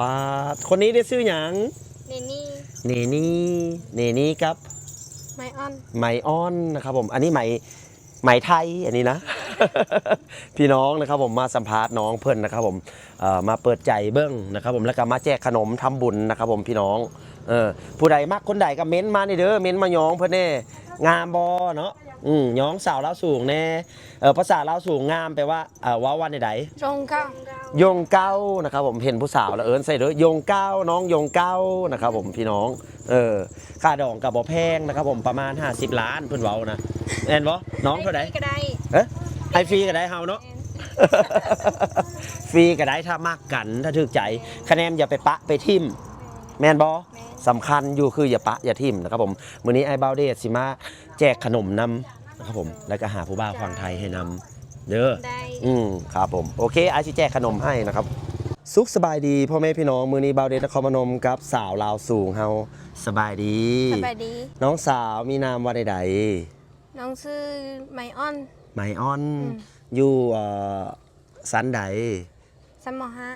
ป้าคนนี้ได้ซื้อหยังเนนี่เนนี่เนนี่ครับไมออนไหมอ้อนนะครับผมอันนี้ไหมไทยอันนี้นะ พี่น้องนะครับผมมาสัมภาษณ์น้องเพิ่นนะครับผมมาเปิดใจเบิ้งนะครับผมแล้วก็มาแจกขนมทำบุญนะครับผมพี่น้องผู้ใดมักคนใดก็เม้นมานี่เด้อเม้นมาย้องเพิ่นแน่งามบอเนาะย้องสาวลาวสูงแน่ภาษาลาวสูงงามแปลว่าว่าวันใดจงเก้าย งเก้านะครับผมเห็นผู้สาวแล้วใส่เด้อยงเก้าน้องยงเก้านะครับผมพี่น้องค่าดองกับบ่แพงนะครับผมประมาณ50 ล้านเพิ่นเว้านะแม่นบ่น้องเท่าใดก็ได้ไอฟรีก็ได้เฮาเนาะ ฟรีก็ได้ถ้ามากกันถ้าถึกใจคะแนนอย่าไปปะไปทิมแมนบอสำคัญอยู่คืออย่าปะอย่าทิมนะครับผมมื้อนี้ไอ้เบาเดชสิมาแจกขนมนำนะครับผมแล้วก็หาผู้บ่าวฝั่งไทยให้นำเด้อครับผมโอเคไอ้สิแจกขนมให้นะครับสุขสบายดีพ่อแม่พี่น้องมื้อนี้เบาเดชนครพนมกับสาวลาวสูงเฮาสบายดีน้องสาวมีนามว่าใดๆน้องชื่อไมออนไมออนอยู่สันใดสันมอฮะ